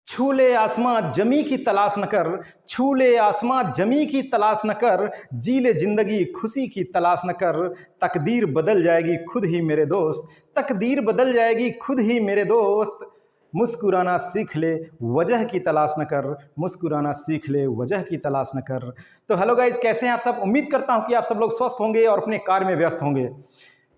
छू ले आसमां जमी की तलाश न कर, छू ले आसमां जमी की तलाश न कर, जी ले जिंदगी खुशी की तलाश न कर, तकदीर बदल जाएगी खुद ही मेरे दोस्त, तकदीर बदल जाएगी खुद ही मेरे दोस्त, मुस्कुराना सीख ले वजह की तलाश न कर, मुस्कुराना सीख ले वजह की तलाश न कर। तो हेलो गाइज, कैसे हैं आप सब? उम्मीद करता हूं कि आप सब लोग स्वस्थ होंगे और अपने कार्य में व्यस्त होंगे।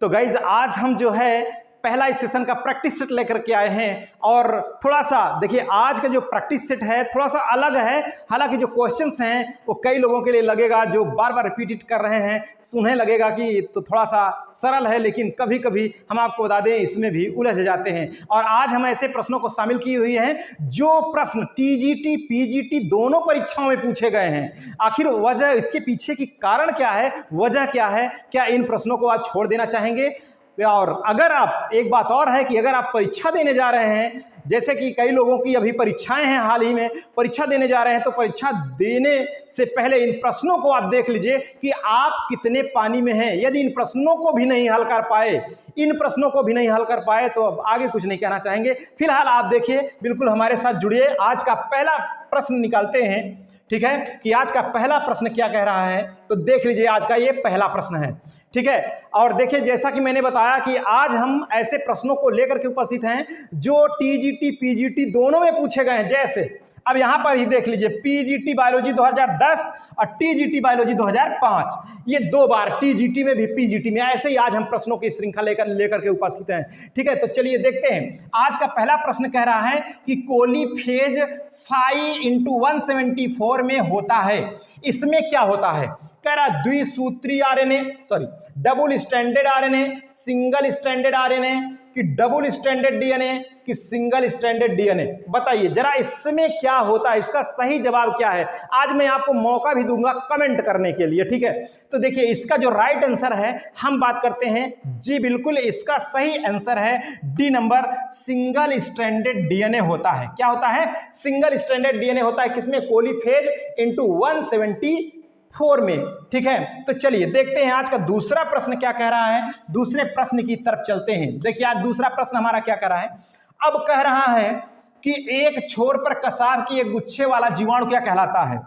तो गाइज आज हम जो है पहला इस सेशन का प्रैक्टिस सेट लेकर के आए हैं और थोड़ा सा देखिए आज का जो प्रैक्टिस सेट है थोड़ा सा अलग है। हालांकि जो क्वेश्चंस हैं वो कई लोगों के लिए लगेगा, जो बार बार रिपीट कर रहे हैं, उन्हें लगेगा कि तो थोड़ा सा सरल है, लेकिन कभी कभी हम आपको बता दें इसमें भी उलझ जाते हैं। और आज हम ऐसे प्रश्नों को शामिल की हुई हैं जो प्रश्न टीजीटी पीजीटी दोनों परीक्षाओं में पूछे गए हैं। आखिर वजह, इसके पीछे की कारण क्या है, वजह क्या है, क्या इन प्रश्नों को आप छोड़ देना चाहेंगे? और अगर आप, एक बात और है कि अगर आप परीक्षा देने जा रहे हैं, जैसे कि कई लोगों की अभी परीक्षाएं हैं, हाल ही में परीक्षा देने जा रहे हैं, तो परीक्षा देने से पहले इन प्रश्नों को आप देख लीजिए कि आप कितने पानी में हैं। यदि इन प्रश्नों को भी नहीं हल कर पाए, इन प्रश्नों को भी नहीं हल कर पाए तो अब आगे कुछ नहीं कहना चाहेंगे। फिलहाल आप देखिए, बिल्कुल हमारे साथ जुड़िए। आज का पहला प्रश्न निकालते हैं, ठीक है, कि आज का पहला प्रश्न क्या कह रहा है। तो देख लीजिए, आज का ये पहला प्रश्न है, ठीक है। और देखिए, जैसा कि मैंने बताया कि आज हम ऐसे प्रश्नों को लेकर के उपस्थित हैं जो टीजीटी पीजीटी दोनों में पूछे गए हैं। जैसे अब यहां पर ही देख लीजिए, पीजीटी बायोलॉजी 2010 और टीजीटी बायोलॉजी 2005, ये दो बार टी में भी पीजीटी में, ऐसे ही आज हम प्रश्नों की श्रृंखला लेकर के उपस्थित हैं, ठीक है। तो चलिए देखते हैं। आज का पहला प्रश्न कह रहा है कि कोलीफेज 5x174 में होता है, इसमें क्या होता है? कह रहा द्विसूत्री RNA, sorry double stranded RNA, single stranded RNA कि डबल स्ट्रैंडेड डीएनए कि सिंगल स्ट्रैंडेड डीएनए? बताइए जरा इसमें क्या होता है, इसका सही जवाब क्या है? आज मैं आपको मौका भी दूंगा कमेंट करने के लिए, ठीक है। तो देखिए, इसका जो राइट आंसर है, हम बात करते हैं जी, बिल्कुल इसका सही आंसर है D number, single stranded DNA होता है। क्या होता है? सिंगल स्ट्रैंडेड डीएनए होता है। किसमें? कोलीफेज इनटू 174 में, ठीक है। तो चलिए देखते हैं आज का दूसरा प्रश्न क्या कह रहा है। दूसरे प्रश्न की तरफ चलते हैं। देखिए आज दूसरा प्रश्न हमारा क्या कह रहा है। अब कह रहा है कि एक छोर पर कसाव की एक गुच्छे वाला जीवाणु क्या कहलाता है?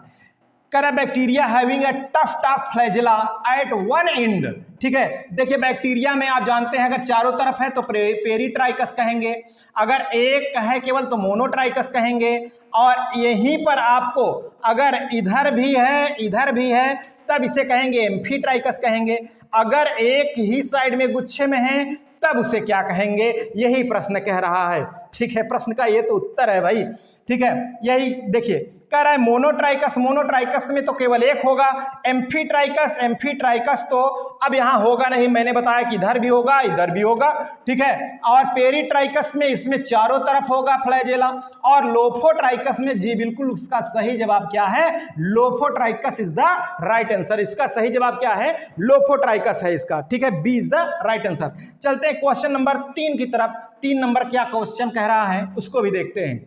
कह रहा bacteria having a tuft flagella at one end, ठीक है। देखिए बैक्टीरिया में आप जानते हैं अगर चारों तरफ है तो पेरीट्राइकस कहेंगे, अगर एक है केवल तो मोनोट्राइकस कहेंगे, और यहीं पर आपको अगर इधर भी है इधर भी है तब इसे कहेंगे एम्फीट्राइकस कहेंगे। अगर एक ही साइड में गुच्छे में है तब उसे क्या कहेंगे? यही प्रश्न कह रहा है, ठीक है। प्रश्न का ये तो उत्तर है भाई, ठीक है। यही देखिए कह रहा है मोनोट्राइकस, मोनोट्राइकस में तो केवल एक होगा। एम्फीट्राइकस, एम्फीट्राइकस तो अब यहां होगा नहीं, मैंने बताया कि इधर भी होगा इधर भी होगा, ठीक है। और पेरीट्राइकस में इसमें चारों तरफ होगा फ्लैजेला, और लोफोट्राइकस में जी बिल्कुल उसका सही जवाब क्या है? Lophotrichous is the right answer. इसका सही जवाब क्या है? लोफोट्राइकस है इसका, ठीक है। B is the right answer. चलते हैं क्वेश्चन नंबर 3 की तरफ। 3 नंबर क्या क्वेश्चन कह रहा है उसको भी देखते हैं।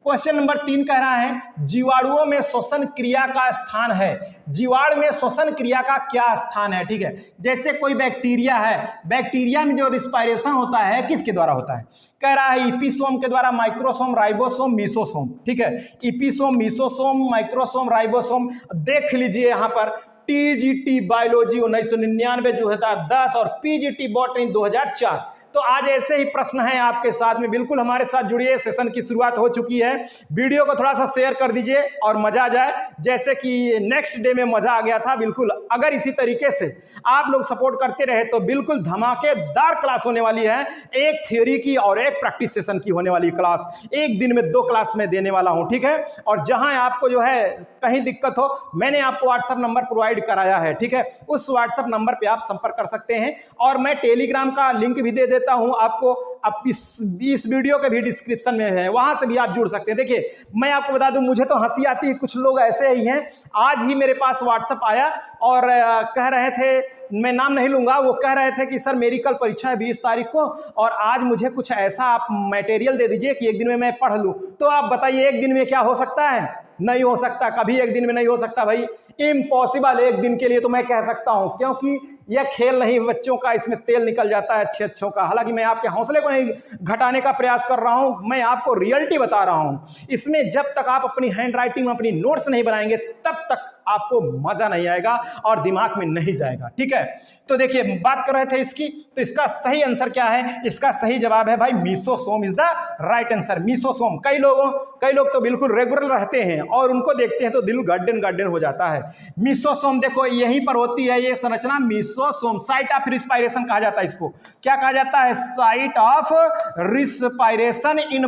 क्वेश्चन नंबर 3 कह रहा है जीवाणुओं में श्वसन क्रिया का स्थान है। जीवाणु में श्वसन क्रिया का क्या स्थान है? ठीक है, जैसे कोई बैक्टीरिया है, बैक्टीरिया में जो रिस्पायरेशन होता है किसके द्वारा होता है? कह रहा है इपिसोम के द्वारा, माइक्रोसोम, राइबोसोम, मीसोसोम, ठीक है। इपिसोम, मीसोसोम, माइक्रोसोम, राइबोसोम। देख लीजिए यहाँ पर टीजीटी बायोलॉजी 1999 2010 और पीजीटी बॉटनी 2004। तो आज ऐसे ही प्रश्न हैं आपके साथ में, बिल्कुल हमारे साथ जुड़िए। सेशन की शुरुआत हो चुकी है, वीडियो को थोड़ा सा शेयर कर दीजिए और मजा आ जाए, जैसे कि नेक्स्ट डे में मजा आ गया था। बिल्कुल अगर इसी तरीके से आप लोग सपोर्ट करते रहे तो बिल्कुल धमाकेदार क्लास होने वाली है। एक थ्योरी की और एक प्रैक्टिस सेशन की होने वाली क्लास, एक दिन में 2 क्लास में देने वाला हूं, ठीक है। और जहां आपको जो है कहीं दिक्कत हो, मैंने आपको व्हाट्सएप नंबर प्रोवाइड कराया है, ठीक है। उस व्हाट्सएप नंबर पर आप संपर्क कर सकते हैं, और मैं टेलीग्राम का लिंक भी दे देता हूं आपको। अब इस वीडियो के भी डिस्क्रिप्शन में है, वहां से भी आप जुड़ सकते हैं। देखिए मैं आपको बता दूं, मुझे तो हंसी आती है, कुछ लोग ऐसे ही हैं। आज ही मेरे पास व्हाट्सएप आया और कह रहे थे, मैं नाम नहीं लूंगा, वो कह रहे थे कि सर मेरी कल परीक्षा है 20 तारीख को, और आज मुझे कुछ ऐसा आप मटेरियल दे दीजिए कि एक दिन में मैं पढ़ लूं। तो आप बताइए एक दिन में क्या हो सकता है? नहीं हो सकता, कभी एक दिन में नहीं हो सकता भाई, इम्पॉसिबल। एक दिन के लिए तो मैं कह सकता हूं, क्योंकि यह खेल नहीं बच्चों का, इसमें तेल निकल जाता है अच्छे अच्छों का। हालांकि मैं आपके हौसले को नहीं घटाने का प्रयास कर रहा हूं, मैं आपको रियलिटी बता रहा हूं। इसमें जब तक आप अपनी हैंड राइटिंग में अपनी नोट्स नहीं बनाएंगे तब तक आपको मजा नहीं आएगा और दिमाग में नहीं जाएगा, ठीक है। तो देखिए बात कर रहे थे इसकी, तो इसका सही आंसर क्या है? इसका सही जवाब है भाई mesosome is the right answer. Mesosome, कई लोग तो बिल्कुल रेगुलर रहते हैं और उनको देखते हैं तो दिल गार्डन हो जाता है। मीसोसोम देखो यहीं पर होती है ये संरचना, मीसोसोम। साइट ऑफ रिस्पायरेशन कहा जाता है इसको। क्या कहा जाता है? Site of respiration in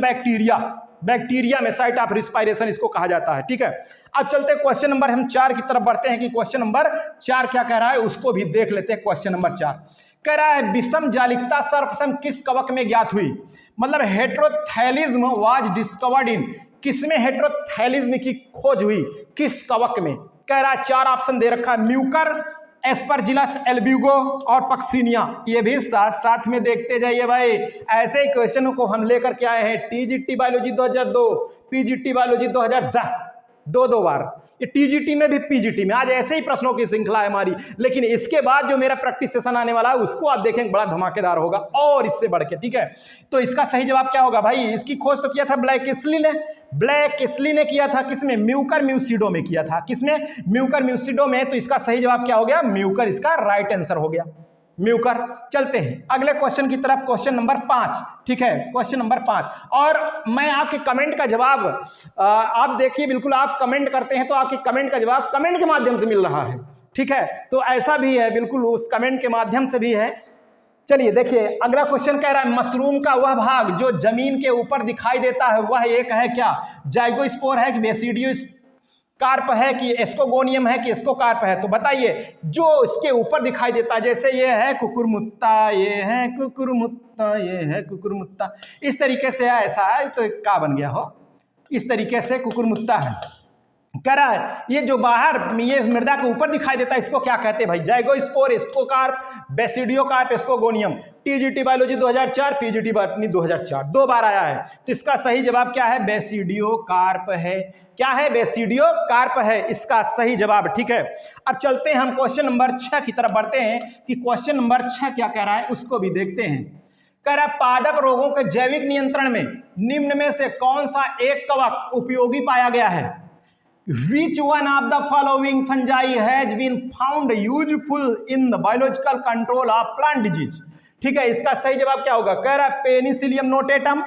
bacteria में साइट ऑफ रिस्पायरेशन इसको कहा जाता है, ठीक है। अब चलते हैं क्वेश्चन नंबर हम 4 की तरफ बढ़ते हैं कि क्वेश्चन नंबर 4 क्या कह रहा है उसको भी देख लेते हैं। क्वेश्चन नंबर 4 कह रहा है विषम जालिकता सर्वप्रथम किस कवक में ज्ञात हुई? मतलब हेट्रोथैलिज्म वाज डिस्कवर्ड इन, किसमें हेट्रोथैलिज्म की खोज हुई, किस कवक में? कह रहा है 4 ऑप्शन दे रखा है, म्यूकर, एस्परजिलस, एल्ब्यूगो और पक्सिनिया। ये भी साथ साथ में देखते जाइए भाई। ऐसे ही क्वेश्चनों को हम लेकर के आए हैं टीजीटी बायोलॉजी 2002, पीजीटी बायोलॉजी 2010, दो बार। ये टीजीटी में भी पीजीटी में आज ऐसे ही प्रश्नों की श्रृंखला है हमारी। लेकिन इसके बाद जो मेरा प्रैक्टिस सेशन आने वाला है उसको आप देखेंगे बड़ा धमाकेदार होगा और इससे बढ़ के, ठीक है। तो इसका सही जवाब क्या होगा भाई? इसकी खोज तो किया था ब्लैकेस्ली ने किया था। किसमें? म्यूकर म्यूसिडो में किया था। किसमें? म्यूकर म्यूसिडो में। तो इसका सही जवाब क्या हो गया? म्यूकर इसका राइट आंसर हो गया, म्यूकर। चलते हैं अगले क्वेश्चन की तरफ, क्वेश्चन नंबर 5, ठीक है। क्वेश्चन नंबर 5, और मैं आपके कमेंट का जवाब आप देखिए, बिल्कुल आप कमेंट करते हैं तो आपके कमेंट का जवाब कमेंट के माध्यम से मिल रहा है, ठीक है। तो ऐसा भी है, बिल्कुल उस कमेंट के माध्यम से भी है। चलिए देखिए अगला क्वेश्चन कह रहा है मशरूम का वह भाग जो जमीन के ऊपर दिखाई देता है वह एक है क्या? जाइगोस्पोर है कि बेसिडियो कार्प है कि एस्कोगोनियम है कि एस्कोकार्प है? तो बताइए जो इसके ऊपर दिखाई देता है, जैसे ये है कुकुरमुत्ता, ये है कुकुरमुत्ता, ये है कुकुरमुत्ता, इस तरीके से ऐसा है तो क्या बन गया हो, इस तरीके से कुकुरमुत्ता है। कह रहा है ये जो बाहर ये मृदा के ऊपर दिखाई देता है इसको क्या कहते हैं भाई? Zygospore, ascocarp, basidiocarp, ascogonium. TGT biology 2004, PGT botany 2004, 2 बार आया है। तो इसका सही जवाब क्या है? बेसिडियोकार्प है। क्या है? बेसिडियोकार्प है इसका सही जवाब, ठीक है। अब चलते हैं हम क्वेश्चन नंबर 6 की तरफ बढ़ते हैं कि क्वेश्चन नंबर 6 क्या कह रहा है उसको भी देखते हैं। कह रहा है पादप रोगों के जैविक नियंत्रण में निम्न में से कौन सा एक कवक उपयोगी पाया गया है? Which one of the following fungi has been found useful in the biological control of plant disease? ठीक है, इसका सही जवाब क्या होगा? कह रहा है पेनिसिलियम नोटेटम,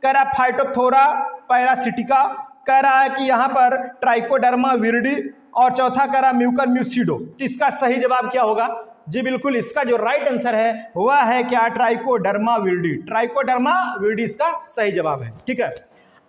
कह रहा है फाइटोप्थोरा पैरासिटिका, कह रहा है कि यहाँ पर ट्राइकोडर्मा विरिडी, और चौथा कह रहा है म्यूकर म्यूसिडो। तो इसका सही जवाब क्या होगा? जी बिल्कुल, इसका जो राइट आंसर है वह है क्या? Trichoderma viride. ट्राइकोडर्मा विरिडी इसका सही जवाब है, ठीक है।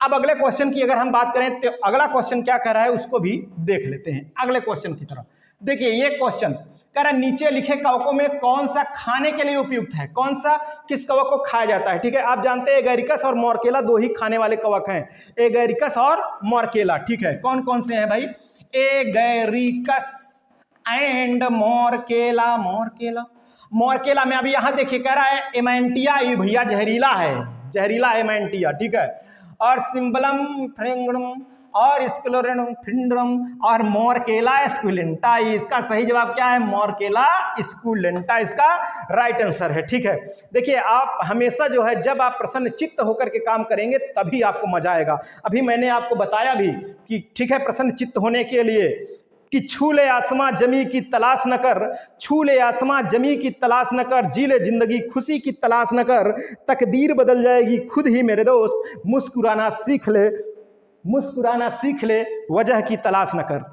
अब अगले क्वेश्चन की अगर हम बात करें तो अगला क्वेश्चन क्या कर रहा है उसको भी देख लेते हैं अगले क्वेश्चन की तरफ। देखिए ये क्वेश्चन कह रहा है नीचे लिखे कवकों में कौन सा खाने के लिए उपयुक्त है? कौन सा किस कवक को खाया जाता है? ठीक है, आप जानते हैं एगैरिकस और मॉर्केला 2 ही खाने वाले कवक हैं, एगैरिकस और मॉर्केला, ठीक है। कौन कौन से हैं भाई? एगैरिकस एंड मॉर्केला। मॉर्केला में अभी यहां देखिए कह रहा है एमेंटिया, ये भैया जहरीला है, जहरीला एमेंटिया, ठीक है। और सिम्बलम फ्रिंगडम और स्क्लोरेंडम फ्रिंडम और मॉर्केला स्कुलेंटा, इसका सही जवाब क्या है? मॉर्केला स्कुलेंटा इसका राइट आंसर है, ठीक है। देखिए आप हमेशा जो है जब आप प्रसन्न चित्त होकर के काम करेंगे तभी आपको मजा आएगा। अभी मैंने आपको बताया भी कि ठीक है प्रसन्न चित्त होने के लिए कि छू ले आसमां जमी की तलाश न कर, छू ले आसमां जमी की तलाश न कर, जी ले जिंदगी खुशी की तलाश न कर, तकदीर बदल जाएगी खुद ही मेरे दोस्त, मुस्कुराना सीख ले, मुस्कुराना सीख ले, वजह की तलाश न कर।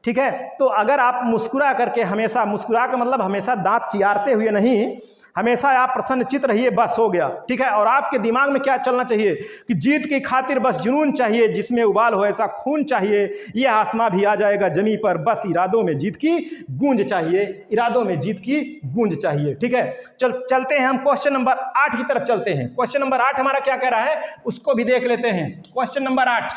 ठीक है, तो अगर आप मुस्कुरा करके हमेशा, मुस्कुरा का मतलब हमेशा दांत चियारते हुए नहीं, हमेशा आप प्रसन्नचित्त रहिए, बस हो गया। ठीक है, और आपके दिमाग में क्या चलना चाहिए कि जीत की खातिर बस जुनून चाहिए, जिसमें उबाल हो ऐसा खून चाहिए, यह आसमां भी आ जाएगा जमी पर, बस इरादों में जीत की गूंज चाहिए, इरादों में जीत की गूंज चाहिए। ठीक है, चलते हैं हम क्वेश्चन नंबर 8 की तरफ चलते हैं। क्वेश्चन नंबर 8 हमारा क्या कह रहा है उसको भी देख लेते हैं। क्वेश्चन नंबर 8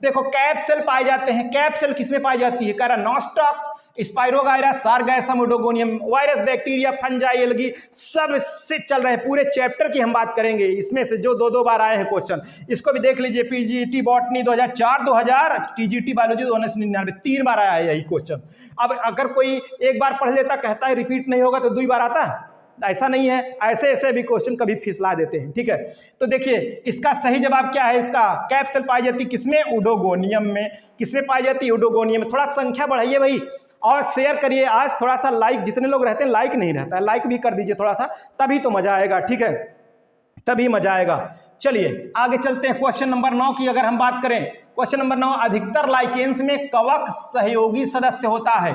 देखो, कैप सेल पाए जाते हैं। कैप सेल किसमें पाई जाती है? कह रहा Nostoc, Spirogyra, Sargassum, Oedogonium, virus, bacteria, fungi, algae, सब से चल रहे हैं। पूरे चैप्टर की हम बात करेंगे, इसमें से जो 2 बार आए हैं क्वेश्चन, इसको भी देख लीजिए। पीजीटी बॉटनी 2004, 2000, टीजीटी बायोलॉजी 1999, 3 बार आया है यही क्वेश्चन। अब अगर कोई एक बार पढ़ लेता, कहता है रिपीट नहीं होगा तो 2 बार आता, ऐसा नहीं है। ऐसे ऐसे भी क्वेश्चन कभी फिसला देते हैं, ठीक है। तो देखिए इसका सही जवाब क्या है, इसका कैप्सूल पाई जाती किसमें, यूडोगोनियम में। किसमें पाई जाती है, यूडोगोनियम में। थोड़ा संख्या बढ़ाइए भाई और शेयर करिए। आज थोड़ा सा लाइक, जितने लोग रहते हैं लाइक नहीं रहता है, लाइक भी कर दीजिए थोड़ा सा, तभी तो मजा आएगा, ठीक है, तभी मजा आएगा। चलिए आगे चलते हैं। क्वेश्चन नंबर 9 की अगर हम बात करें, क्वेश्चन नंबर 9, अधिकतर लाइकेंस में कवक सहयोगी सदस्य होता है।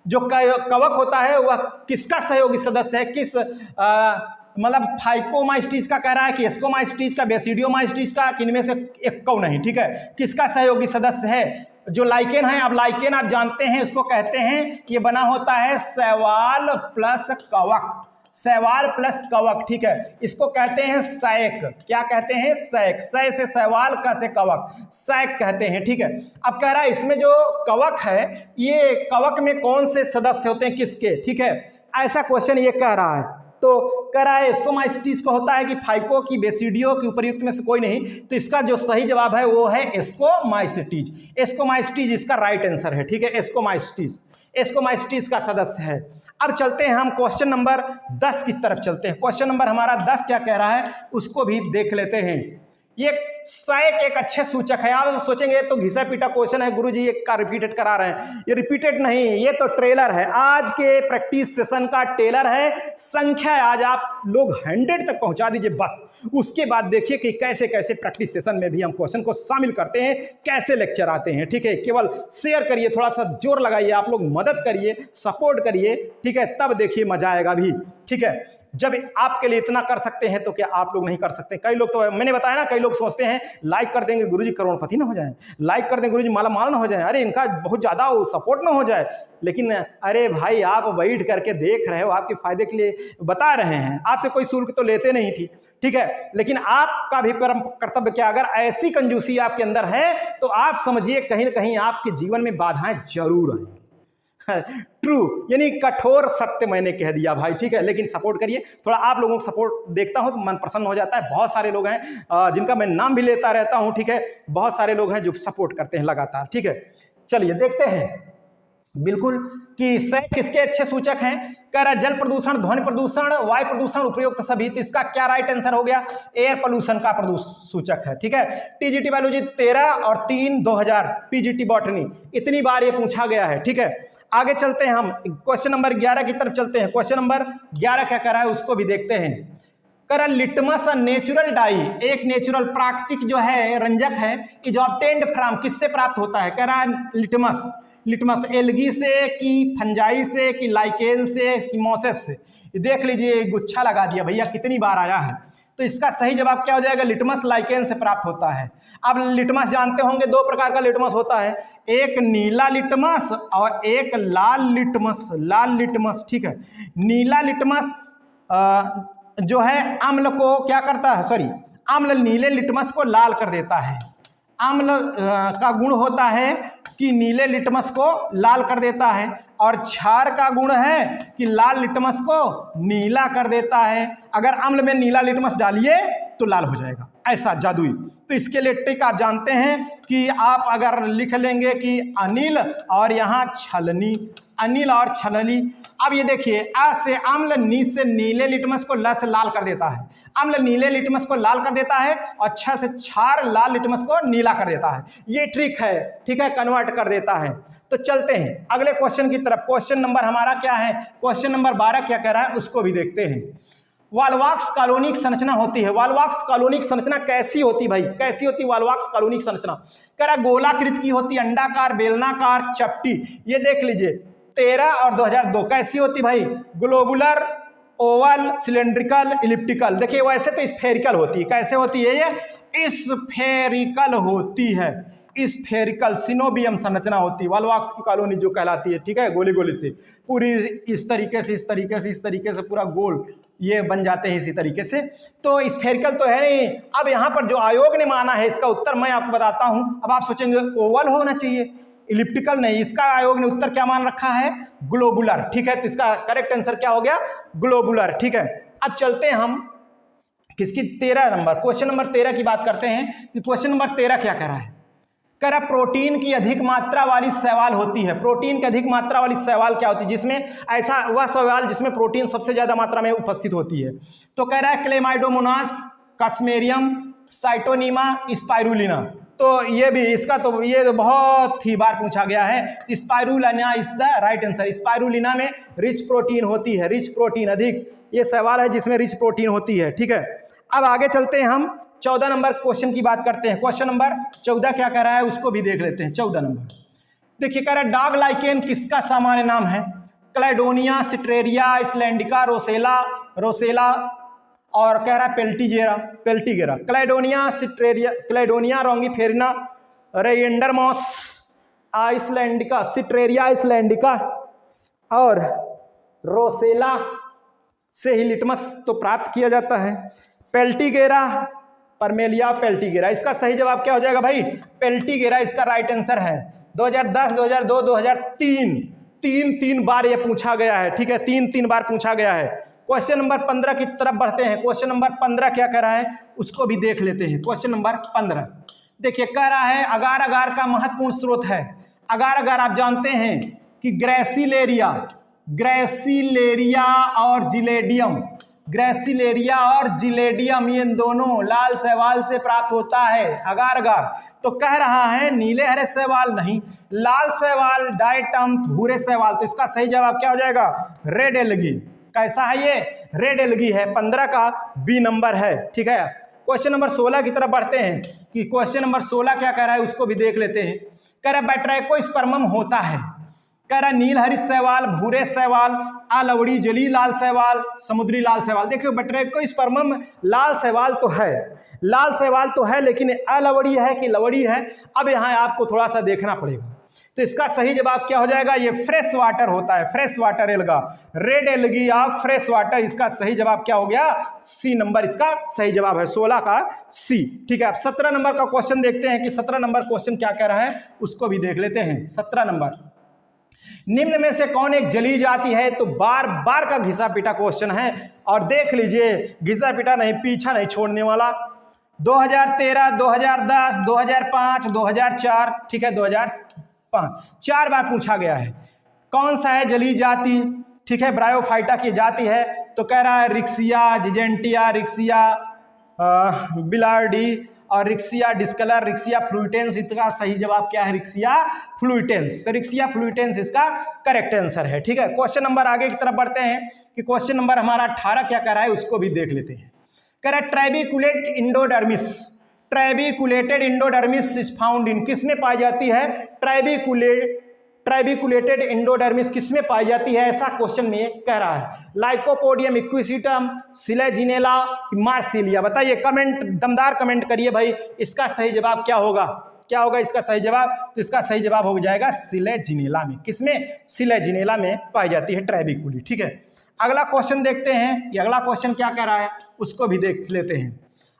जो कवक होता है वह किसका सहयोगी सदस्य है, किस मतलब फाइकोमाइस्टीज का कह रहा है कि एस्कोमाइस्टीज का, बेसिडियोमाइस्टीज का, इनमें से एक को नहीं, ठीक है। किसका सहयोगी सदस्य है जो लाइकेन है। अब लाइकेन आप जानते हैं, उसको कहते हैं ये बना होता है शैवाल प्लस कवक, शैवाल प्लस कवक, ठीक है। इसको कहते हैं सैक। क्या कहते हैं, सैक। सै से शैवाल, का से कवक, सैक कहते हैं, ठीक है। अब कह रहा है इसमें जो कवक है, ये कवक में कौन से सदस्य होते हैं, किसके, ठीक है, ऐसा क्वेश्चन ये कह रहा है। तो कह रहा है एस्कोमाइस्टीज को होता है कि फाइको की, बेसिडियो की, उपर्युक्त में से कोई नहीं। तो इसका जो सही जवाब है वो है एस्कोमाइस्टीज। एस्कोमाइस्टीज इसका राइट आंसर है, ठीक है। एस्कोमाइस्टीज, एस्कोमाइस्टीज का सदस्य है। अब चलते हैं हम क्वेश्चन नंबर 10 की तरफ चलते हैं। क्वेश्चन नंबर हमारा 10 क्या कह रहा है उसको भी देख लेते हैं। ये सैक एक अच्छे सूचक है। आप सोचेंगे तो घिसा पीटा क्वेश्चन है, गुरुजी ये का रिपीटेड करा रहे हैं। ये रिपीटेड नहीं, ये तो ट्रेलर है, आज के प्रैक्टिस सेशन का ट्रेलर है। संख्या आज आप लोग 100 तक पहुंचा दीजिए बस, उसके बाद देखिए कि कैसे कैसे प्रैक्टिस सेशन में भी हम क्वेश्चन को शामिल करते हैं, कैसे लेक्चर आते हैं, ठीक है। केवल शेयर करिए, थोड़ा सा जोर लगाइए, आप लोग मदद करिए, सपोर्ट करिए, ठीक है, तब देखिए मजा आएगा भी, ठीक है। जब आपके लिए इतना कर सकते हैं तो क्या आप लोग नहीं कर सकते। कई लोग तो मैंने बताया ना, कई लोग सोचते हैं लाइक कर देंगे गुरुजी करोड़पति ना हो जाए, लाइक कर देंगे गुरुजी माला माल ना हो जाए, अरे इनका बहुत ज़्यादा सपोर्ट ना हो जाए। लेकिन अरे भाई आप बैठ करके देख रहे हो, आपके फायदे के लिए बता रहे हैं, आपसे कोई शुल्क तो लेते नहीं थी, ठीक है। लेकिन आपका भी परम कर्तव्य क्या, अगर ऐसी कंजूसी आपके अंदर है तो आप समझिए कहीं ना कहीं आपके जीवन में बाधाएं जरूर आएंगी। ट्रू, यानी कठोर सत्य मैंने कह दिया भाई, ठीक है। लेकिन सपोर्ट करिए थोड़ा, आप लोगों को सपोर्ट देखता हूं तो मन प्रसन्न हो जाता है। बहुत सारे लोग हैं जिनका मैं नाम भी लेता रहता हूं, ठीक है। बहुत सारे लोग हैं जो सपोर्ट करते हैं लगातार, ठीक है। चलिए देखते हैं बिल्कुल कि सैक किसके अच्छे सूचक हैं। कह रहा जल प्रदूषण, ध्वनि प्रदूषण, वायु प्रदूषण, उपयुक्त सभी। तो इसका क्या राइट आंसर हो गया, एयर पोल्यूशन का सूचक है, ठीक है। टीजीटी बायोलॉजी 13 और 3 2000, पीजीटी बॉटनी, इतनी बार ये पूछा गया है, ठीक है। आगे चलते हैं हम क्वेश्चन नंबर 11 की तरफ चलते हैं। क्वेश्चन नंबर 11 क्या कर रहा है उसको भी देखते हैं। कह रहा लिटमस नेचुरल डाई, एक नेचुरल प्राकृतिक जो है रंजक है, इज ऑब्टेन्ड फ्रॉम, किससे प्राप्त होता है। कह रहा है लिटमस, लिटमस एल्गी से कि फंजाई से कि लाइकेन से कि मोसेस से। देख लीजिए गुच्छा लगा दिया भैया, कितनी बार आया है। तो इसका सही जवाब क्या हो जाएगा, लिटमस लाइकेन से प्राप्त होता है। अब लिटमस जानते होंगे, 2 प्रकार का लिटमस होता है, एक नीला लिटमस और एक लाल लिटमस। लाल लिटमस, ठीक है। नीला लिटमस जो है अम्ल को क्या करता है, सॉरी, अम्ल नीले लिटमस को लाल कर देता है। अम्ल का गुण होता है कि नीले लिटमस को लाल कर देता है, और क्षार का गुण है कि लाल लिटमस को नीला कर देता है। अगर अम्ल में नीला लिटमस डालिए तो लाल हो जाएगा, ऐसा जादुई। तो इसके लिए ट्रिक आप जानते हैं कि आप अगर लिख लेंगे कि अनिल और यहाँ छलनी, अनिल और छलनी। अब ये देखिए, आ से अम्ल, नी से नीले लिटमस को, ल से लाल कर देता है। अम्ल नीले लिटमस को लाल कर देता है और छ से क्षार लाल लिटमस को नीला कर देता है। ये ट्रिक है, ठीक है, कन्वर्ट कर देता है। तो चलते हैं अगले क्वेश्चन की तरफ। क्वेश्चन नंबर हमारा क्या है, क्वेश्चन नंबर 12 क्या कह रहा है उसको भी देखते हैं। वाल्वाक्स कॉलोनिक संरचना होती है। वाल्वाक्स कॉलोनिक संरचना कैसी होती भाई, कैसी होती वाल्वाक्स कॉलोनिक संरचना। कह रहा गोलाकृत की होती, अंडाकार, बेलनाकार, चपटी। ये देख लीजिए 13 और 2002 कैसी होती भाई, ग्लोबुलर, ओवल, सिलेंड्रिकल, इलिप्टिकल। देखिए वैसे तो स्फेरिकल होती है, कैसे होती है ये, स्फेरिकल होती है, स्फेरिकल सिनोबियम संरचना होती है वाल्वाक्स की कॉलोनी जो कहलाती है, ठीक है। गोली गोली से पूरी इस तरीके से, इस तरीके से, इस तरीके से पूरा गोल ये बन जाते हैं इसी तरीके से। तो स्फेरिकल तो है नहीं। अब यहाँ पर जो आयोग ने माना है इसका उत्तर मैं आपको बताता हूँ। अब आप सोचेंगे ओवल होना चाहिए, इलिप्टिकल नहीं, इसका आयोग ने उत्तर क्या मान रखा है, ग्लोबुलर, ठीक है। तो इसका करेक्ट आंसर क्या हो गया, ग्लोबुलर, ठीक है। अब चलते हैं हम किसकी, 13 नंबर, क्वेश्चन नंबर 13 की बात करते हैं कि क्वेश्चन नंबर 13 क्या कह रहा है। कह रहा प्रोटीन की अधिक मात्रा वाली शैवाल होती है। प्रोटीन की अधिक मात्रा वाली शैवाल क्या होती है? जिसमें ऐसा वह शैवाल जिसमें प्रोटीन सबसे ज्यादा मात्रा में उपस्थित होती है। तो कह रहा है क्लेमाइडोमोनास, कास्मेरियम, साइटोनीमा, स्पाइरुलिना। तो ये भी इसका तो ये तो बहुत ही बार पूछा गया है। Spirulina is the right answer. Spirulina में रिच प्रोटीन होती है, रिच प्रोटीन अधिक, ये सवाल है जिसमें रिच प्रोटीन होती है। ठीक है, अब आगे चलते हैं, हम 14 नंबर क्वेश्चन की बात करते हैं। क्वेश्चन नंबर 14 क्या कह रहा है उसको भी देख लेते हैं। 14 नंबर देखिए, कह रहा है डॉग लाइकेन किसका सामान्य नाम है? क्लेडोनिया, सिट्रेरिया, आइसलैंडिका, रोसेला और कह रहा है पेल्टीगेरा। क्लेडोनिया, सिट्रेरिया, क्लेडोनिया रोंगिफेरिना, रेंडरमॉस, आइसलैंडिका, सिट्रेरिया आइसलैंडिका और रोसेला से ही लिटमस तो प्राप्त किया जाता है। पेल्टीगेरा, परमेलिया पेल्टीगेरा। इसका सही जवाब क्या हो जाएगा भाई? पेल्टीगेरा इसका राइट आंसर है। 2010, 2002, 2003 तीन बार ये पूछा गया है। ठीक है, तीन बार पूछा गया है। क्वेश्चन नंबर 15 की तरफ बढ़ते हैं। क्वेश्चन नंबर 15 क्या कह रहा है उसको भी देख लेते हैं। क्वेश्चन नंबर 15 देखिए, कह रहा है अगार अगार का महत्वपूर्ण स्रोत है। अगार अगार आप जानते हैं कि ग्रेसिलेरिया और जिलेडियम ये दोनों लाल शैवाल से प्राप्त होता है। अगार अगार तो कह रहा है नीले हरे शैवाल नहीं, लाल शैवाल, डायटम, भूरे शैवाल। तो इसका सही जवाब क्या हो जाएगा? Red algae. कैसा है ये? रेड एल्गी है। 15 का बी नंबर है। ठीक है, क्वेश्चन नंबर 16 की तरफ बढ़ते हैं कि क्वेश्चन नंबर 16 क्या कह रहा है उसको भी देख लेते हैं। कह रहा है बैट्रैकोस्पर्मम होता है। कह रहा है नील हरित शैवाल, भूरे शैवाल, अलवड़ी, जली लाल शैवाल, समुद्री लाल शैवाल। देखिए बैट्रैकोस्पर्मम लाल शैवाल तो है, लेकिन अलवड़ी है कि लवड़ी है, अब यहाँ आपको थोड़ा सा देखना पड़ेगा। तो इसका सही जवाब क्या हो जाएगा? ये फ्रेश वाटर होता है, fresh water alga, red algae of fresh water. इसका सही जवाब क्या हो गया? सी नंबर इसका सही जवाब है, 16 का सी। ठीक है, अब 17 नंबर का क्वेश्चन देखते हैं कि 17 नंबर क्वेश्चन क्या कह रहा है उसको भी देख लेते हैं। 17 नंबर, निम्न में से कौन एक जलीय जाति है? तो बार बार का घिसा पीटा क्वेश्चन है और देख लीजिए, घिसा पीटा नहीं, पीछा नहीं छोड़ने वाला। 2013, 2010, 2005, 2004, ठीक है 2005, 4 बार पूछा गया है। कौन सा है जलीय जाति? ठीक है, ब्रायोफाइटा की जाति है। तो कह रहा है रिक्सिया जिजेंटिया, रिक्सिया बिलार्डी और रिक्सिया डिस्कलर, रिक्सिया फ्लूइटेंस। इसका सही जवाब क्या है? रिक्सिया फ्लूइटेंस। तो रिक्सिया फ्लूइटेंस इसका करेक्ट आंसर है। ठीक है, क्वेश्चन नंबर आगे की तरफ बढ़ते हैं कि क्वेश्चन नंबर हमारा 18 क्या कर रहा है उसको भी देख लेते हैं। कह रहा है ट्रेबिकुलेटेड इंडोडर्मिस इज फाउंड इन, किसमें पाई जाती है? ट्राइबिकुलेटेड इंडोडर्मिस किसमें पाई जाती है, ऐसा क्वेश्चन में कह रहा है। Lycopodium equisetum, Selaginella, Marsilea. बताइए, कमेंट, दमदार कमेंट करिए भाई, इसका सही जवाब क्या होगा? क्या होगा इसका सही जवाब? तो इसका सही जवाब हो जाएगा सिलेजिनेला में। किसमें? सिलेजिनेला में पाई जाती है ट्राइबिकुली। ठीक है, अगला क्वेश्चन देखते हैं, ये अगला क्वेश्चन क्या कह रहा है उसको भी देख लेते हैं।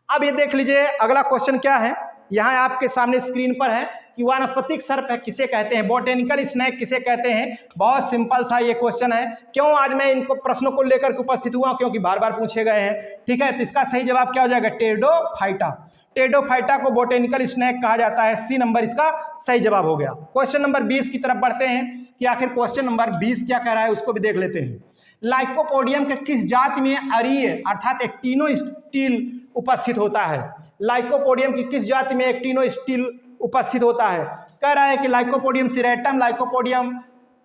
अब ये देख लीजिए अगला क्वेश्चन क्या है, यहाँ आपके सामने स्क्रीन पर है कि वानस्पतिक सर्प किसे कहते हैं, बोटेनिकल स्नैक किसे कहते हैं। बहुत सिंपल सा ये क्वेश्चन है। क्यों आज मैं इनको प्रश्नों को लेकर के उपस्थित हुआ? क्योंकि बार बार पूछे गए हैं। ठीक है, तो इसका सही जवाब क्या हो जाएगा? टेरिडोफाइटा। टेरिडोफाइटा को बोटेनिकल स्नैक कहा जाता है। सी नंबर इसका सही जवाब हो गया। क्वेश्चन नंबर 20 की तरफ बढ़ते हैं कि आखिर क्वेश्चन नंबर 20 क्या कह रहा है उसको भी देख लेते हैं। लाइकोपोडियम के किस जाति में अरीय अर्थात एक्टिनोस्टील उपस्थित होता है? लाइकोपोडियम की किस जाति में एक्टिनोस्टील उपस्थित होता है? कह रहा है कि लाइकोपोडियम सिरेटम, लाइकोपोडियम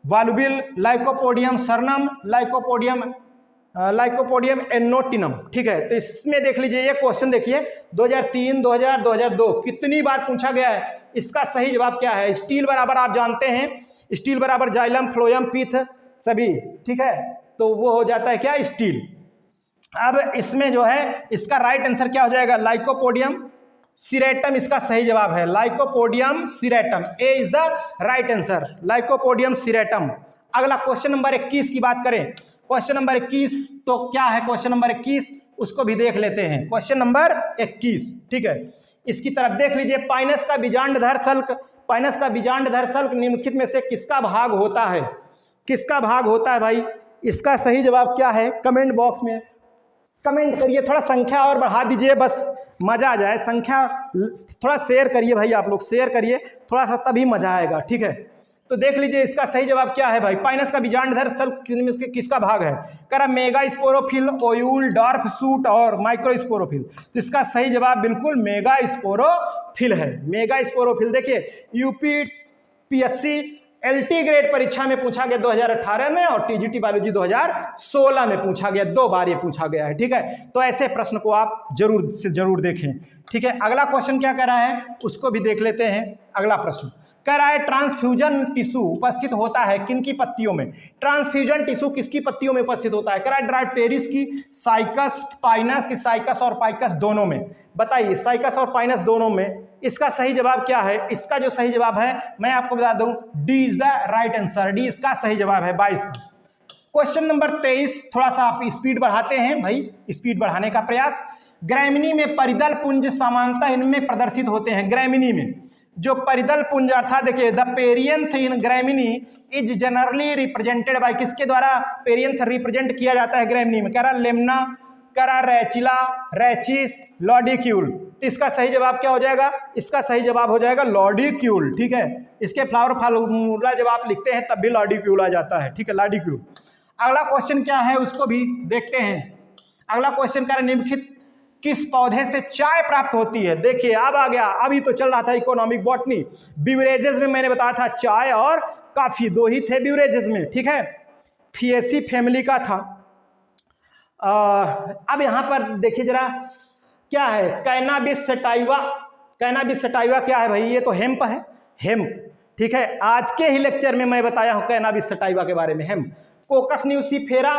वालुबिल, लाइकोपोडियम सर्नम, लाइकोपोडियम एनोटिनम। ठीक है, तो इसमें देख लीजिए, ये क्वेश्चन देखिए 2003, 2000, 2002 कितनी बार पूछा गया है। इसका सही जवाब क्या है? स्टील बराबर आप जानते हैं, स्टील बराबर जाइलम, फ्लोयम, पीथ सभी। ठीक है, तो वो हो जाता है क्या? स्टील। अब इसमें जो है इसका राइट आंसर क्या हो जाएगा? लाइकोपोडियम सिरेटम इसका सही जवाब है। Lycopodium serratum, A is the right answer, Lycopodium serratum. अगला क्वेश्चन नंबर 21 की बात करें। क्वेश्चन नंबर 21 तो क्या है? क्वेश्चन नंबर 21 उसको भी देख लेते हैं। क्वेश्चन नंबर 21, ठीक है, इसकी तरफ देख लीजिए। पाइनस का बीजांडधर सल्क निम्नलिखित में से किसका भाग होता है? किसका भाग होता है भाई? इसका सही जवाब क्या है? कमेंट बॉक्स में कमेंट करिए, थोड़ा संख्या और बढ़ा दीजिए, बस मजा आ जाए। संख्या थोड़ा शेयर करिए भाई, आप लोग शेयर करिए, थोड़ा सा तभी मजा आएगा, ठीक है। तो देख लीजिए इसका सही जवाब क्या है भाई, पाइनस का बीजांडधर सेल किसका भाग है, कह रहा मेगा स्पोरोफिल, ओयूल, डॉर्फ सूट और माइक्रो स्पोरोफिल। तो इसका सही जवाब बिल्कुल मेगा स्पोरोफिल है, मेगा स्पोरोफिल। देखिए यूपीपीएससी एलटी ग्रेड परीक्षा में पूछा गया 2018 में और टीजीटी बायोलॉजी 2016 में पूछा गया, 2 बार ये पूछा गया है, ठीक है। तो ऐसे प्रश्न को आप जरूर से जरूर देखें, ठीक है। अगला क्वेश्चन क्या कह रहा है उसको भी देख लेते हैं। अगला प्रश्न कह रहा है ट्रांसफ्यूजन टिश्यू उपस्थित होता है किनकी पत्तियों में, ट्रांसफ्यूजन टिश्यू किसकी पत्तियों में उपस्थित होता है, कह रहा है ड्राइप्टेरिस की, साइकस, पाइनस की, साइकस और पाइकस दोनों में। बताइए साइकस और पाइनस दोनों में, इसका सही जवाब क्या है। इसका जो सही जवाब है मैं आपको बता दूं, D is the right answer, D इसका सही जवाब है 22 का। क्वेश्चन नंबर 23, थोड़ा सा आप स्पीड बढ़ाते हैं भाई, स्पीड बढ़ाने का प्रयास। ग्रैमिनी में परिदल पुंज सामान्यतः इनमें प्रदर्शित होते हैं। ग्रैमिनी में जो परिदल पुंज अर्थात देखिए the perianth in Gramineae is generally represented by, किसके द्वारा पेरियंथ रिप्रेजेंट किया जाता है ग्रैमिनी में, कह रहा लेमना, कह रहा रैचिला, रैचिस, लॉडिक्यूल। तो इसका सही जवाब क्या हो जाएगा, इसका सही जवाब हो जाएगा लॉडिक्यूल, ठीक है। इसके फ्लावर फार्मूला जब आप लिखते हैं तब भी लॉडिक्यूल आ जाता है, ठीक है, लॉडिक्यूल। अगला क्वेश्चन क्या है उसको भी देखते हैं। अगला क्वेश्चन कह रहा निम्नलिखित किस पौधे से चाय प्राप्त होती है। देखिए अब आ गया, अभी तो चल रहा था इकोनॉमिक बॉटनी, बिवरेजेस में मैंने बताया था चाय और काफी, 2 ही थे बिवरेजेस में, ठीक है। थिएसी फैमिली का था। अब यहां पर देखिए जरा क्या है, कैनाबिस सटाइवा। कैनाबिस सटाइवा क्या है भाई, ये तो हेम्प है, हेम्प, ठीक है। आज के ही लेक्चर में मैं बताया हूं कैनाबिस सटाइवा के बारे में, हेम्प। कोकस न्यूसीफेरा,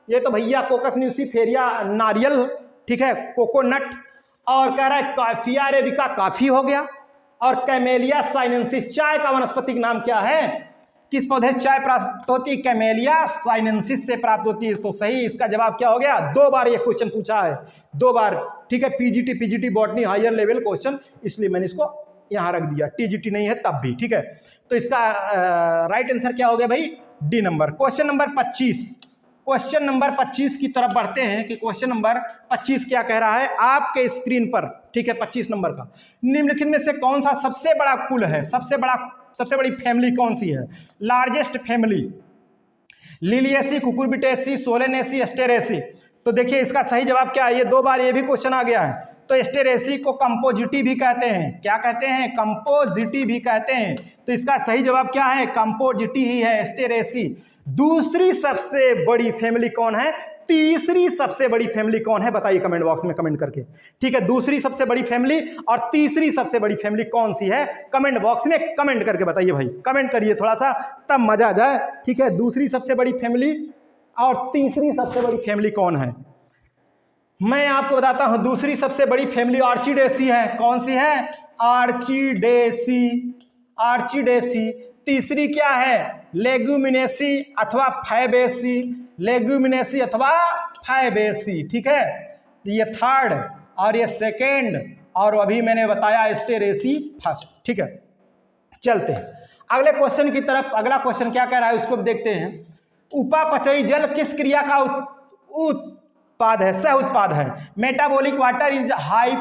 ये तो भैया कोकस न्यूसीफेरिया नारियल, ठीक है, कोकोनट। और कह रहा है काफिया अरेबिका, काफी हो गया। और कैमेलिया साइनेंसिस, चाय का वानस्पतिक नाम क्या है, किस पौधे से चाय प्राप्त होती है, कैमेलिया साइनेंसिस से प्राप्त होती है। तो सही इसका जवाब क्या हो गया, 2 बार ये क्वेश्चन पूछा है, 2 बार, ठीक है। PGT botany higher level question, इसलिए मैंने इसको यहां रख दिया, टीजीटी नहीं है तब भी, ठीक है। तो इसका राइट आंसर क्या हो गया भाई, D number. Question number 25, question number 25 की तरफ बढ़ते हैं कि क्वेश्चन नंबर 25 क्या कह रहा है आपके स्क्रीन पर, ठीक है, 25 नंबर का। निम्नलिखित में से कौन सा सबसे बड़ा कुल है, सबसे बड़ी फैमिली कौन सी है, largest family, Liliaceae, Cucurbitaceae, Solanaceae, Asteraceae. तो देखिए इसका सही जवाब क्या है, ये 2 बार ये भी क्वेश्चन आ गया है। तो एस्टेरेसी को कंपोजिटी भी कहते हैं, क्या कहते हैं, कंपोजिटी भी कहते हैं। तो इसका सही जवाब क्या है, कंपोजिटी ही है, एस्टेरेसी। दूसरी सबसे बड़ी फैमिली कौन है, तीसरी सबसे बड़ी फैमिली कौन है, बताइए कमेंट बॉक्स में कमेंट करके, ठीक है। दूसरी सबसे बड़ी फैमिली और तीसरी सबसे बड़ी फैमिली कौन सी है, कमेंट बॉक्स में कमेंट करके बताइए भाई, कमेंट करिए थोड़ा सा तब मजा आ जाए, ठीक है। दूसरी सबसे बड़ी फैमिली और तीसरी सबसे बड़ी फैमिली कौन है, मैं आपको बताता हूं। दूसरी सबसे बड़ी फैमिली आर्चिडेसी है, कौन सी है, आर्चिडेसी, आर्चिडेसी। तीसरी क्या है, लेगुमिनेसी अथवा फैबेसी, लेगुमिनेसी अथवा फैबेसी, ठीक है। ये थर्ड और ये सेकेंड, और अभी मैंने बताया एस्टेरेसी फर्स्ट, ठीक है। चलते हैं अगले क्वेश्चन की तरफ। अगला क्वेश्चन क्या कह रहा है उसको भी देखते हैं। उपापचयी जल किस क्रिया का उत्पाद है, सह उत्पाद है। Metabolic water is high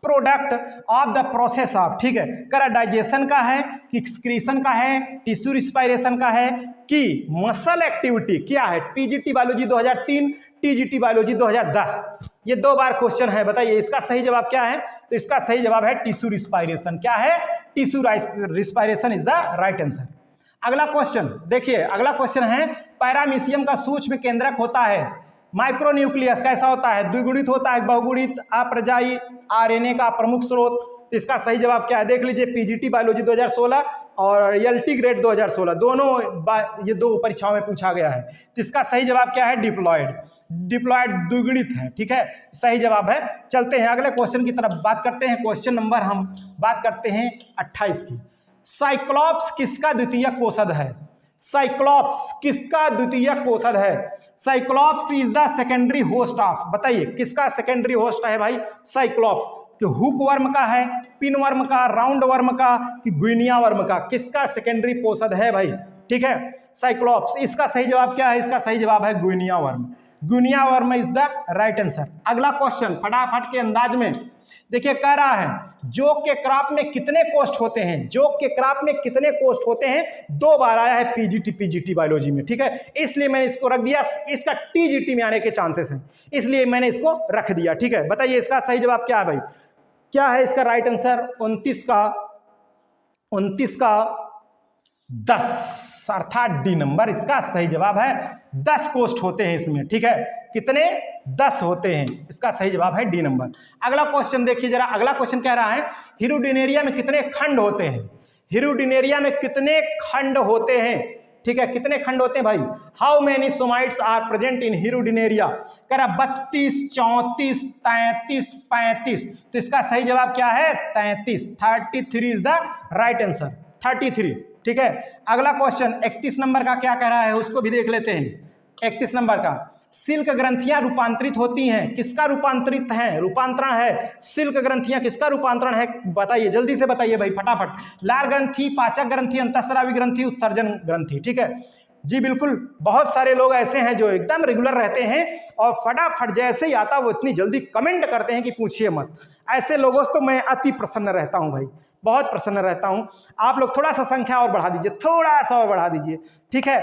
product of the process of, ठीक है। करा डाइजेशन का है कि एक्सक्रीशन का है, टिश्यू रिस्पायरेशन का है कि मसल एक्टिविटी, क्या है। पीजीटी बायोलॉजी 2003, टीजीटी बायोलॉजी 2010, ये 2 बार क्वेश्चन है। बताइए इसका सही जवाब क्या है, तो इसका सही जवाब है टिश्यू रिस्पायरेशन। क्या है, tissue respiration is the right answer. अगला क्वेश्चन देखिए, अगला क्वेश्चन है पैरामीशियम का सूक्ष्म केंद्रक होता है। माइक्रोन्यूक्लियस कैसा होता है, द्विगुणित होता है, बहुगुणित, अपरजाई, आरएनए का प्रमुख स्रोत। तो इसका सही जवाब क्या है, देख लीजिए पीजीटी बायोलॉजी 2016 और एलटी ग्रेड 2016, दोनों ये 2 परीक्षाओं में पूछा गया है। तो इसका सही जवाब क्या है, डिप्लॉयड, डिप्लॉयड द्विगुणित है, ठीक है, सही जवाब है। चलते हैं अगले क्वेश्चन की तरफ, बात करते हैं क्वेश्चन नंबर, हम बात करते हैं 28 की। साइक्लॉप्स किसका द्वितीयक पोषद है, साइक्लॉप्स किसका द्वितीयक पोषद है। Cyclops is the secondary host of, बताइए किसका सेकेंडरी होस्ट है भाई, साइक्लॉप्स। कि हुक वर्म का है, पिन वर्म का, राउंड वर्म का कि गुइनिया वर्म का, किसका सेकेंडरी पोषद है भाई, ठीक है, साइक्लॉप्स। इसका सही जवाब क्या है, इसका सही जवाब है guinea worm. Guinea worm is the right answer. अगला क्वेश्चन फटाफट के अंदाज में देखिए, कह रहा है जोक के क्रॉप में कितने कोष्ठ होते हैं, जोक के क्रॉप में कितने कोष्ठ होते हैं, 2 बार आया है पीजीटी बायोलॉजी में, ठीक है, इसलिए मैंने इसको रख दिया, इसका टीजीटी में आने के चांसेस हैं, इसलिए मैंने इसको रख दिया, ठीक है। बताइए इसका सही जवाब क्या है भाई, क्या है इसका राइट आंसर, 29 का 10 अर्थात डी नंबर इसका सही जवाब है। 10 कोष्ठ होते हैं इसमें, ठीक है, कितने, 10 होते हैं, इसका सही जवाब है डी नंबर। अगला क्वेश्चन देखिए जरा, अगला क्वेश्चन कह रहा है हिरुडिनेरिया में कितने खंड होते हैं, हिरुडिनेरिया में कितने खंड होते हैं, ठीक है, कितने खंड होते हैं भाई, how many somites are present in Hirudinaria, कह रहा 32, 34, 33, 35, तो इसका सही जवाब क्या है 33, 33 इज द राइट आंसर, 33, ठीक है। अगला क्वेश्चन 31 नंबर का क्या कह रहा है उसको भी देख लेते हैं। 31 नंबर का, सिल्क ग्रंथियां रूपांतरित होती हैं, किसका रूपांतरित है, रूपांतरण है, सिल्क ग्रंथियां किसका रूपांतरण है, बताइए जल्दी से बताइए भाई फटाफट, लार ग्रंथि, पाचक ग्रंथि, अंतःस्रावी ग्रंथि, उत्सर्जन ग्रंथि, ठीक है जी बिल्कुल। बहुत सारे लोग ऐसे हैं जो एकदम रेगुलर रहते हैं और फटाफट जैसे ही आता वो इतनी जल्दी कमेंट करते हैं कि पूछिए मत, ऐसे लोगों से तो मैं अति प्रसन्न रहता हूं भाई, बहुत प्रसन्न रहता हूं। आप लोग थोड़ा सा संख्या और बढ़ा दीजिए, थोड़ा सा और बढ़ा दीजिए, ठीक है,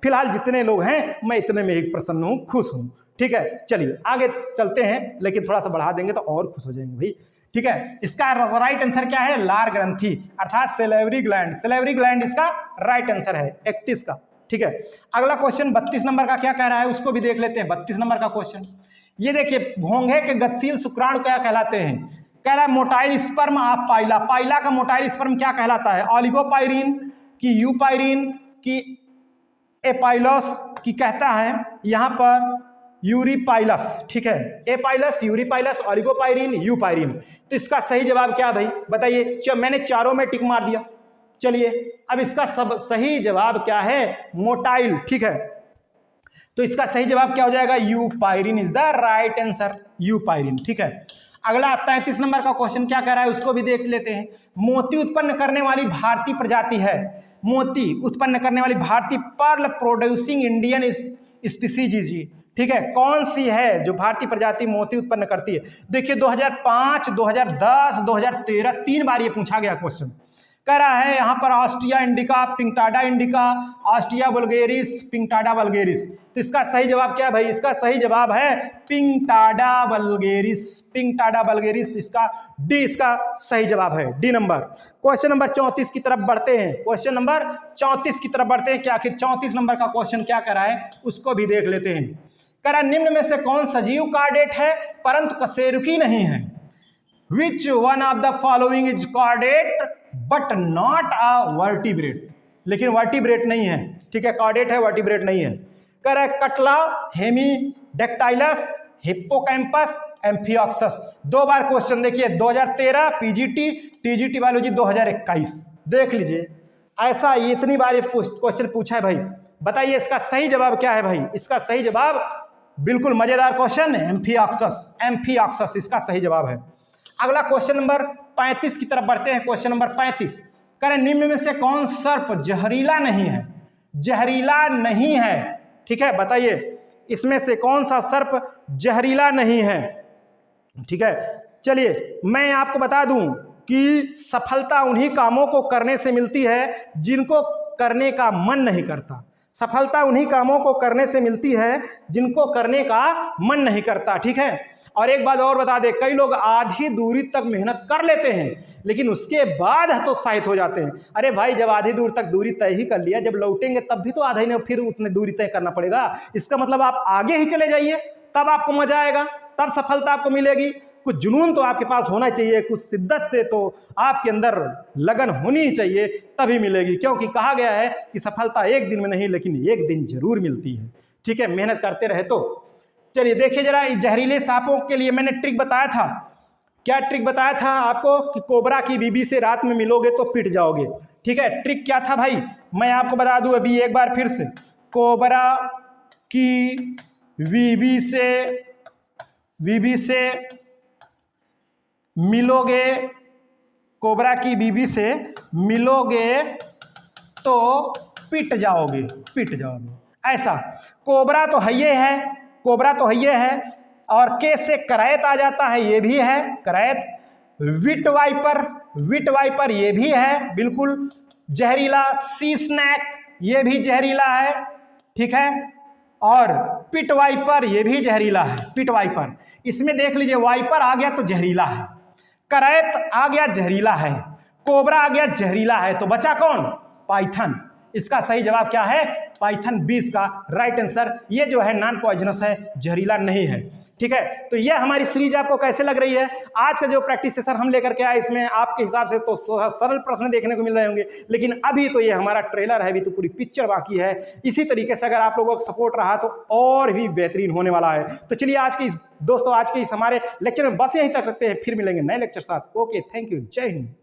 फिलहाल जितने लोग हैं मैं इतने में ही प्रसन्न हूं, खुश हूं, ठीक है। चलिए आगे चलते हैं, लेकिन थोड़ा सा बढ़ा देंगे तो और खुश हो जाएंगे भाई, ठीक है। इसका राइट आंसर क्या है, लार ग्रंथि अर्थात सेलेवरी ग्लैंड, सेलेवरी ग्लैंड इसका राइट आंसर है 31 का, ठीक है। अगला क्वेश्चन 32 नंबर का क्या कह रहा है उसको भी देख लेते हैं। 32 नंबर का क्वेश्चन ये देखिए, घोंघे के गतिशील शुक्राणु क्या कहलाते हैं, कह रहा है मोटाइल स्पर्म ऑफ पाइला, पाइला का मोटाइल स्पर्म क्या कहलाता है, ऑलिगोपाइरिन की यूपाइरिन की एपाइलस की, कहता है यहां पर यूरिपाइलस, ठीक है, एपाइलस, यूरिपाइलस, ऑलिगोपाइरिन, यूपाइरिन, तो इसका सही जवाब क्या भाई बताइए, मैंने चारों में टिक मार दिया। चलिए अब इसका सब सही जवाब क्या है, मोटाइल, ठीक है, तो इसका सही जवाब क्या हो जाएगा, यूपाइरिन इज द राइट आंसर, यूपाइरिन, ठीक है। अगला 33 नंबर का क्वेश्चन क्या कह रहा है उसको भी देख लेते हैं। मोती उत्पन्न करने वाली भारतीय प्रजाति है, मोती उत्पन्न करने वाली भारतीय पर्ल प्रोड्यूसिंग इंडियन स्पीसीज, ठीक है, कौन सी है जो भारतीय प्रजाति मोती उत्पन्न करती है। देखिए 2005, 2010, 2013 3 बार ये पूछा गया क्वेश्चन, कह रहा है यहाँ पर Ostrea indica, Pinctada indica, Ostrea vulgaris, Pinctada vulgaris, तो इसका सही जवाब क्या है भाई, इसका सही जवाब है पिंकटाडा वल्गेरिस, पिंकटाडा वल्गेरिस, इसका डी इसका सही जवाब है, डी नंबर। क्वेश्चन नंबर 34 की तरफ बढ़ते हैं, क्वेश्चन नंबर 34 की तरफ बढ़ते हैं कि आखिर 34 नंबर का क्वेश्चन क्या कह रहा है उसको भी देख लेते हैं। कह रहा निम्न में से कौन सजीव कार्डेट है परंतु कशेरुकी नहीं है, which one of the following is chordate but not a vertebrate, लेकिन वर्टिब्रेट नहीं है, ठीक है, कार्डेट है वर्टिब्रेट नहीं है। कह रहा है कटला, हेमीडेक्टाइलस, हिप्पोकैम्पस, एम्फिऑक्सस, 2 बार क्वेश्चन देखिए, 2013 पीजीटी, टीजीटी बायोलॉजी 2021, देख लीजिए ऐसा इतनी बार ये क्वेश्चन पूछा है भाई, बताइए इसका सही जवाब क्या है भाई, इसका सही जवाब बिल्कुल मजेदार क्वेश्चन है, एम्फिऑक्सस, एम्फिऑक्सस इसका सही जवाब है। अगला क्वेश्चन नंबर 35 की तरफ बढ़ते हैं। क्वेश्चन नंबर 35 करें निम्न में से कौन सर्प जहरीला नहीं है, जहरीला नहीं है, ठीक है, बताइए इसमें से कौन सा सर्प जहरीला नहीं है, ठीक है। चलिए मैं आपको बता दूं कि सफलता उन्हीं कामों को करने से मिलती है जिनको करने का मन नहीं करता, सफलता उन्हीं कामों को करने से मिलती है जिनको करने का मन नहीं करता, ठीक है। और एक बात और बता दे, कई लोग आधी दूरी तक मेहनत कर लेते हैं लेकिन उसके बाद हतोत्साहित हो जाते हैं। अरे भाई जब आधी दूर तक दूरी तय ही कर लिया, जब लौटेंगे तब भी तो आधा ही नहीं, फिर उतने दूरी तय करना पड़ेगा। इसका मतलब आप आगे ही चले जाइए, तब आपको मजा आएगा, तब सफलता आपको मिलेगी। कुछ जुनून तो आपके पास होना चाहिए, कुछ शिद्दत से तो आपके अंदर लगन होनी चाहिए, तभी मिलेगी। क्योंकि कहा गया है कि सफलता एक दिन में नहीं लेकिन एक दिन जरूर मिलती है, ठीक है, मेहनत करते रहे तो। चलिए देखिए जरा, जहरीले सांपों के लिए मैंने ट्रिक बताया था, क्या ट्रिक बताया था आपको कि कोबरा की बीबी से रात में मिलोगे तो पिट जाओगे, ठीक है। ट्रिक क्या था भाई, मैं आपको बता दूं अभी एक बार फिर से, कोबरा की बीबी से मिलोगे, कोबरा की बीबी से मिलोगे तो पिट जाओगे, पिट जाओगे। ऐसा कोबरा तो है, कोबरा तो ये है, और के से करैत आ जाता है, ये भी है करैत। विट वाइपर ये भी है बिल्कुल जहरीला। सी स्नैक ये भी जहरीला है, ठीक है। और पिट वाइपर ये भी जहरीला है, पिट वाइपर। इसमें देख लीजिए वाइपर आ गया तो जहरीला है, करैत आ गया जहरीला है, कोबरा आ गया जहरीला है, तो बचा कौन? पाइथन। इसका सही जवाब क्या है? पाइथन 20 का राइट आंसर। ये जो है नॉन पॉइजनस है, जहरीला नहीं है, ठीक है। तो ये हमारी सीरीज आपको कैसे लग रही है? आज का जो प्रैक्टिस सेशन हम लेकर के आए, इसमें आपके हिसाब से तो सरल प्रश्न देखने को मिल रहे होंगे, लेकिन अभी तो ये हमारा ट्रेलर है, अभी तो पूरी पिक्चर बाकी है। इसी तरीके से अगर आप लोगों का सपोर्ट रहा तो और भी बेहतरीन होने वाला है। तो चलिए आज की दोस्तों, आज के इस हमारे लेक्चर में बस यहीं तक रखते हैं, फिर मिलेंगे नए लेक्चर साथ। ओके, थैंक यू, जय हिंद।